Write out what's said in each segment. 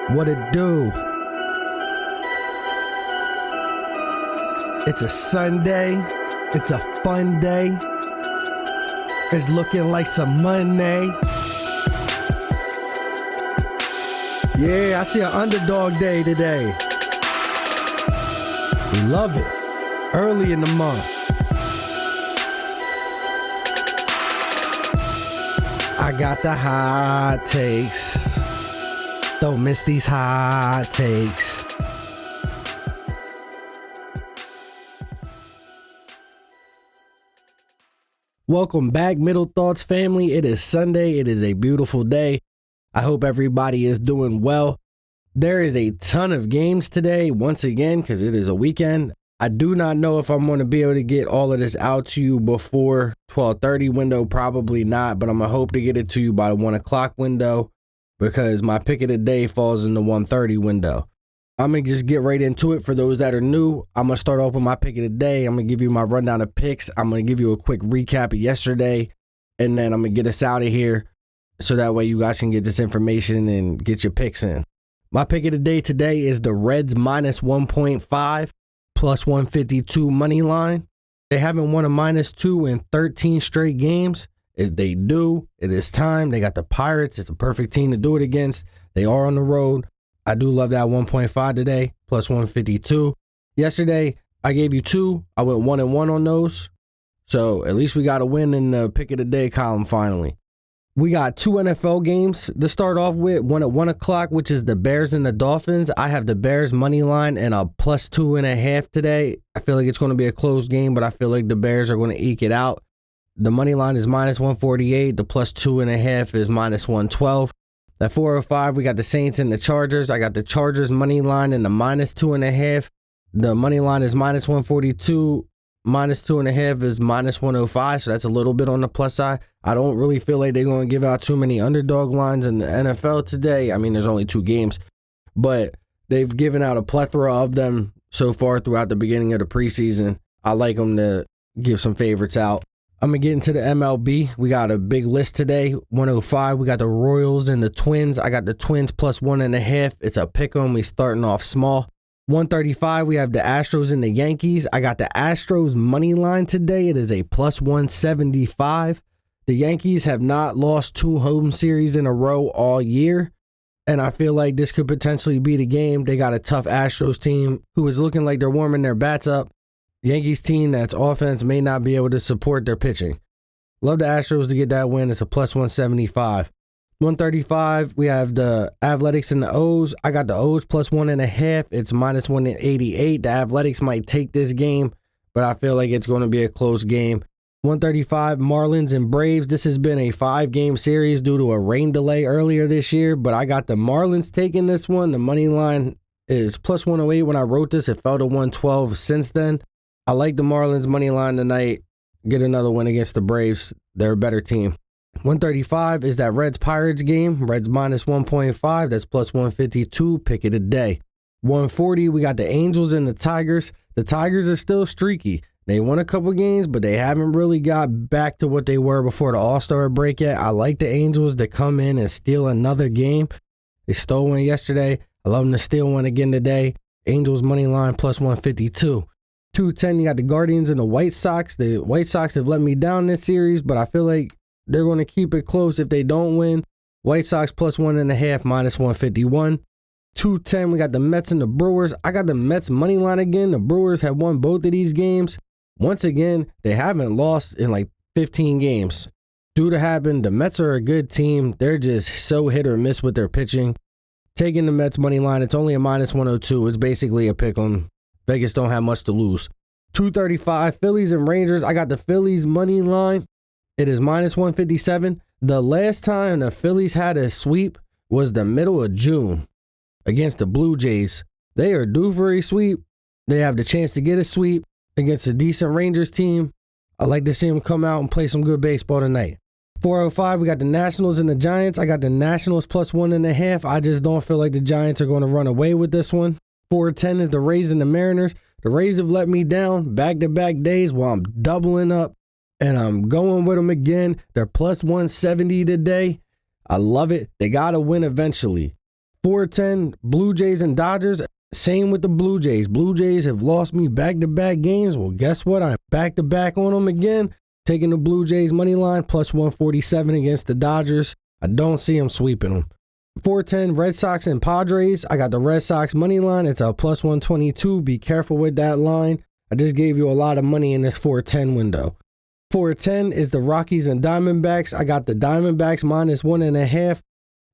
What it do? It's a Sunday. It's a fun day. It's looking like some money. Yeah, I see an underdog day today. We love it. Early in the month. I got the hot takes. Don't miss these hot takes. Welcome back, Middle Thoughts family. It is Sunday. It is a beautiful day. I hope everybody is doing well. There is a ton of games today, once again, because it is a weekend. I do not know if I'm going to be able to get all of this out to you before 12:30 window. Probably not, but I'm going to hope to get it to you by the 1 o'clock window because my pick of the day falls in the 1:30 window. I'm going to just get right into it. For those that are new, I'm going to start off with my pick of the day. I'm going to give you my rundown of picks. I'm going to give you a quick recap of yesterday, and then I'm going to get us out of here so that way you guys can get this information and get your picks in. My pick of the day today is the Reds minus 1.5 plus 152 money line. They haven't won a -2 in 13 straight games. If they do, it is time. They got the Pirates. It's a perfect team to do it against. They are on the road. I do love that 1.5 today, plus 152. Yesterday, I gave you two. I went 1-1 on those. So at least we got a win in the pick of the day column finally. We got two NFL games to start off with. One at 1 o'clock, which is the Bears and the Dolphins. I have the Bears money line and a plus 2.5 today. I feel like it's going to be a close game, but I feel like the Bears are going to eke it out. The money line is minus 148. The plus 2.5 is minus 112. At 4:05, we got the Saints and the Chargers. I got the Chargers money line and the minus 2.5. The money line is minus 142. Minus 2.5 is minus 105, so that's a little bit on the plus side. I don't really feel like they're going to give out too many underdog lines in the NFL today. I mean, there's only two games, but they've given out a plethora of them so far throughout the beginning of the preseason. I like them to give some favorites out. I'm going to get into the MLB. We got a big list today. 105, we got the Royals and the Twins. I got the Twins plus 1.5. It's a pick 'em. We starting off small. 135, we have the Astros and the Yankees. I got the Astros money line today. It is a plus 175. The Yankees have not lost two home series in a row all year, and I feel like this could potentially be the game. They got a tough Astros team who is looking like they're warming their bats up. Yankees team that's offense may not be able to support their pitching. Love the Astros to get that win. It's a plus 175. 135, we have the Athletics and the O's. I got the O's plus 1.5. It's minus 188. The Athletics might take this game, but I feel like it's going to be a close game. 135, Marlins and Braves. This has been a 5-game series due to a rain delay earlier this year, but I got the Marlins taking this one. The money line is plus 108 when I wrote this. It fell to 112 since then. I like the Marlins money line tonight. Get another win against the Braves. They're a better team. 135 is that Reds Pirates game. Reds minus 1.5. That's plus 152. Pick of the day. 140, we got the Angels and the Tigers. The Tigers are still streaky. They won a couple games, but they haven't really got back to what they were before the All-Star break yet. I like the Angels to come in and steal another game. They stole one yesterday. I love them to steal one again today. Angels money line plus 152. 210, you got the Guardians and the White Sox. The White Sox have let me down this series, but I feel like they're going to keep it close if they don't win. White Sox plus 1.5, minus 151. 210, we got the Mets and the Brewers. I got the Mets money line again. The Brewers have won both of these games. Once again, they haven't lost in like 15 games. Due to happen, the Mets are a good team. They're just so hit or miss with their pitching. Taking the Mets money line, it's only a minus 102. It's basically a pick 'em. Vegas don't have much to lose. 235, Phillies and Rangers. I got the Phillies money line. It is minus 157. The last time the Phillies had a sweep was the middle of June against the Blue Jays. They are due for a sweep. They have the chance to get a sweep against a decent Rangers team. I like to see them come out and play some good baseball tonight. 405, we got the Nationals and the Giants. I got the Nationals plus 1.5. I just don't feel like the Giants are going to run away with this one. 410 is the Rays and the Mariners. The Rays have let me down back-to-back days while I'm doubling up, and I'm going with them again. They're plus 170 today. I love it. They got to win eventually. 410, Blue Jays and Dodgers. Same with the Blue Jays. Blue Jays have lost me back-to-back games. Well, guess what? I'm back-to-back on them again. Taking the Blue Jays money line, plus 147 against the Dodgers. I don't see them sweeping them. 410, Red Sox and Padres. I got the Red Sox money line. It's a plus 122. Be careful with that line. I just gave you a lot of money in this 410 window. 410 is the Rockies and Diamondbacks. I got the Diamondbacks minus 1.5.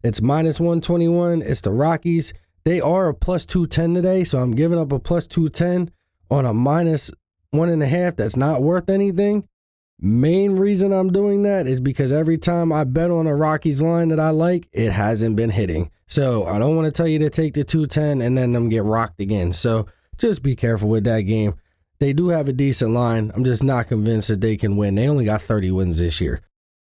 It's minus 121. It's the Rockies. They are a plus 210 today, so I'm giving up a plus 210 on a minus 1.5. That's not worth anything. Main reason I'm doing that is because every time I bet on a Rockies line that I like, it hasn't been hitting. So I don't want to tell you to take the 210 and then them get rocked again. So just be careful with that game. They do have a decent line. I'm just not convinced that they can win. They only got 30 wins this year.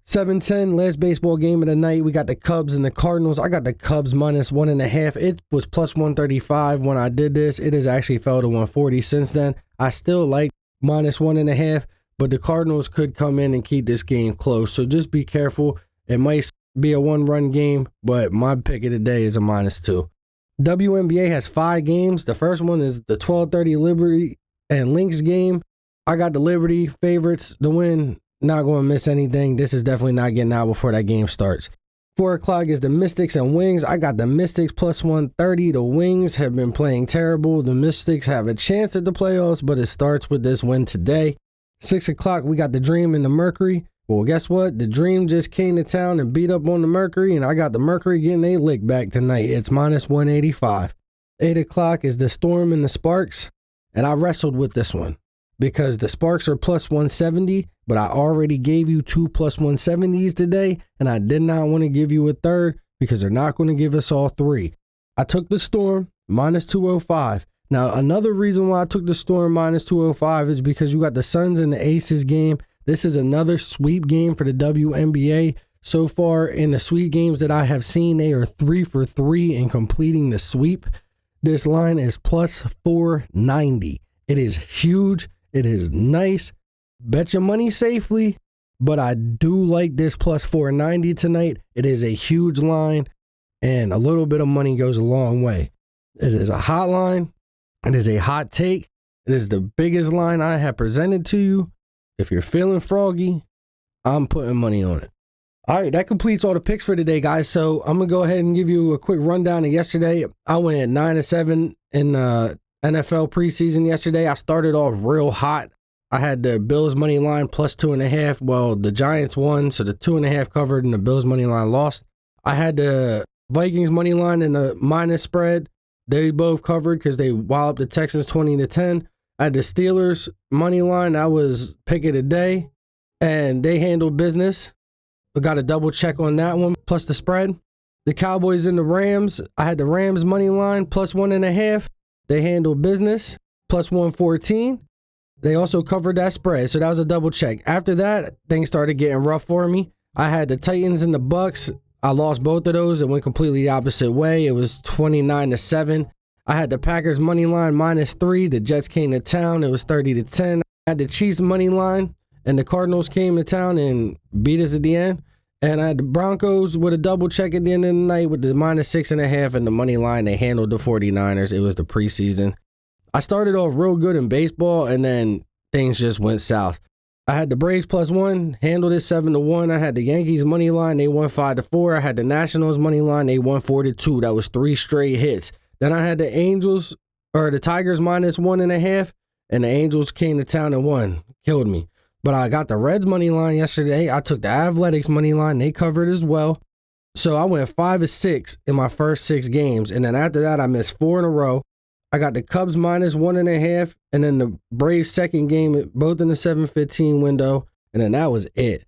7-10, last baseball game of the night. We got the Cubs and the Cardinals. I got the Cubs minus 1.5. It was plus 135 when I did this. It has actually fell to 140 since then. I still like minus 1.5, but the Cardinals could come in and keep this game close. So just be careful. It might be a one-run game, but my pick of the day is a minus 2. WNBA has 5 games. The first one is the 12:30 Liberty and Lynx game. I got the Liberty favorites to win. Not going to miss anything. This is definitely not getting out before that game starts. 4 o'clock is the Mystics and Wings. I got the Mystics plus 130. The Wings have been playing terrible. The Mystics have a chance at the playoffs, but it starts with this win today. 6 o'clock, we got the Dream and the Mercury. Well, guess what? The Dream just came to town and beat up on the Mercury, and I got the Mercury getting a lick back tonight. It's minus 185. 8 o'clock is the Storm and the Sparks, and I wrestled with this one because the Sparks are plus 170, but I already gave you 2 plus 170s today, and I did not want to give you a third because they're not going to give us all 3. I took the Storm minus 205. Now, another reason why I took the Storm minus 205 is because you got the Suns and the Aces game. This is another sweep game for the WNBA. So far in the sweep games that I have seen, they are 3 for 3 in completing the sweep. This line is plus 490. It is huge. It is nice. Bet your money safely, but I do like this plus 490 tonight. It is a huge line, and a little bit of money goes a long way. It is a hot line. It is a hot take. It is the biggest line I have presented to you. If you're feeling froggy, I'm putting money on it. All right, that completes all the picks for today, guys. So I'm going to go ahead and give you a quick rundown of yesterday. I went 9-7 in NFL preseason yesterday. I started off real hot. I had the Bills money line plus 2.5. Well, the Giants won, so the 2.5 covered and the Bills money line lost. I had the Vikings money line and the minus spread. They both covered because they walloped the Texans 20-10. I had the Steelers money line. That was pick of the day, and they handled business. We got a double check on that one, plus the spread. The Cowboys and the Rams. I had the Rams money line plus 1.5. They handled business, plus 114. They also covered that spread, so that was a double check. After that, things started getting rough for me. I had the Titans and the Bucks. I lost both of those. It went completely the opposite way. It was 29-7. I had the Packers money line minus 3. The Jets came to town. It was 30-10. I had the Chiefs money line, and the Cardinals came to town and beat us at the end. And I had the Broncos with a double check at the end of the night with the minus 6.5 and the money line. They handled the 49ers. It was the preseason. I started off real good in baseball, and then things just went south. I had the Braves plus 1, handled it 7-1. I had the Yankees money line. They won 5-4. I had the Nationals money line. They won 4-2. That was 3 straight hits. Then I had the Tigers minus 1.5, and the Angels came to town and won. Killed me. But I got the Reds money line yesterday. I took the Athletics money line. They covered as well. So I went 5-6 in my first 6 games. And then after that, I missed 4 in a row. I got the Cubs minus 1.5, and then the Braves second game, both in the 7-15 window. And then that was it.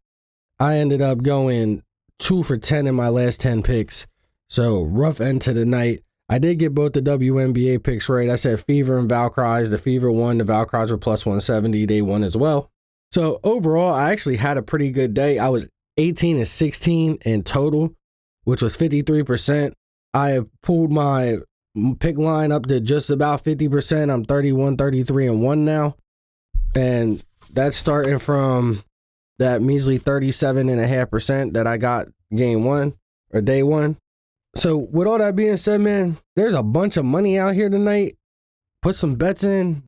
I ended up going 2 for 10 in my last 10 picks. So rough end to the night. I did get both the WNBA picks right. I said Fever and Valkyries. The Fever won. The Valkyries were plus 170. They won as well. So overall, I actually had a pretty good day. I was 18-16 in total, which was 53%. I pulled my pick line up to just about 50%. I'm 31-33-1 now. And that's starting from that measly 37.5% that I got game 1 or day 1. So with all that being said, man, there's a bunch of money out here tonight. Put some bets in,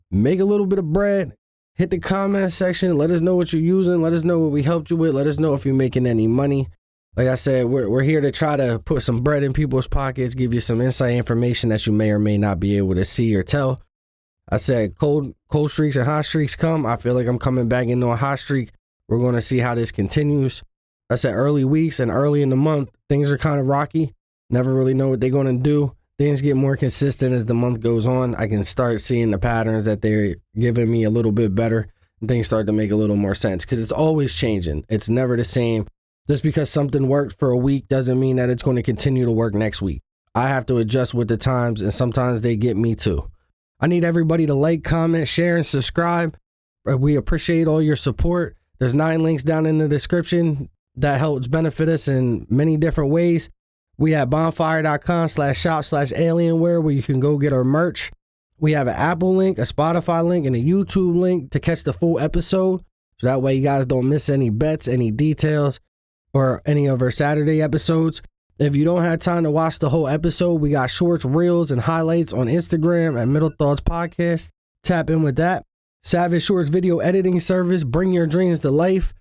make a little bit of bread, hit the comment section. Let us know what you're using. Let us know what we helped you with. Let us know if you're making any money. Like I said, we're here to try to put some bread in people's pockets, give you some inside information that you may or may not be able to see or tell. I said cold streaks and hot streaks come. I feel like I'm coming back into a hot streak. We're going to see how this continues. I said early weeks and early in the month, things are kind of rocky. Never really know what they're going to do. Things get more consistent as the month goes on. I can start seeing the patterns that they're giving me a little bit better. And things start to make a little more sense because it's always changing. It's never the same. Just because something worked for a week doesn't mean that it's going to continue to work next week. I have to adjust with the times, and sometimes they get me too. I need everybody to like, comment, share, and subscribe. We appreciate all your support. There's 9 links down in the description that helps benefit us in many different ways. We have bonfire.com/shop/alienware where you can go get our merch. We have an Apple link, a Spotify link, and a YouTube link to catch the full episode. So that way you guys don't miss any bets, any details, or any of our Saturday episodes. If you don't have time to watch the whole episode, we got shorts, reels, and highlights on Instagram at Middle Thoughts Podcast. Tap in with that. Savage Shorts video editing service. Bring your dreams to life.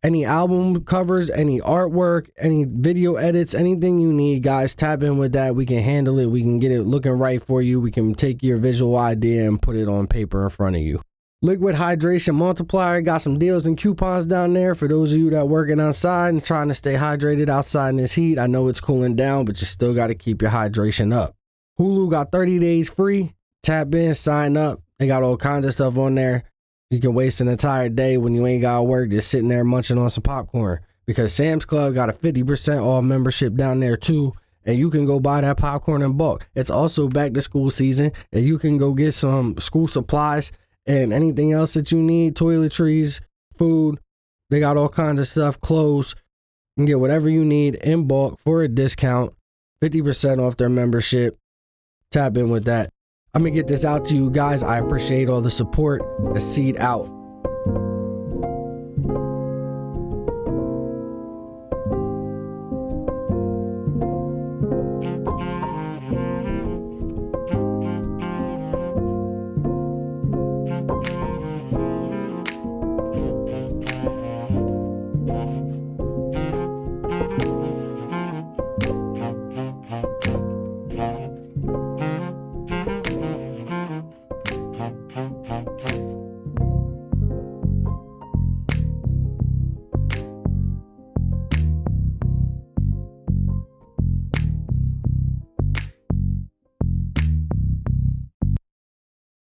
Any album covers, any artwork, any video edits, anything you need, guys, tap in with that. We can handle it. We can get it looking right for you. We can take your visual idea and put it on paper in front of you. Liquid Hydration Multiplier, got some deals and coupons down there for those of you that working outside and trying to stay hydrated outside in this heat. I know it's cooling down, but you still got to keep your hydration up. Hulu got 30 days free. Tap in, sign up. They got all kinds of stuff on there. You can waste an entire day when you ain't got to work just sitting there munching on some popcorn, because Sam's Club got a 50% off membership down there too. And you can go buy that popcorn in bulk. It's also back to school season, and you can go get some school supplies and anything else that you need, toiletries, food. They got all kinds of stuff, clothes. You can get whatever you need in bulk for a discount, 50% off their membership. Tap in with that. I'm going to get this out to you guys. I appreciate all the support. The Seed out.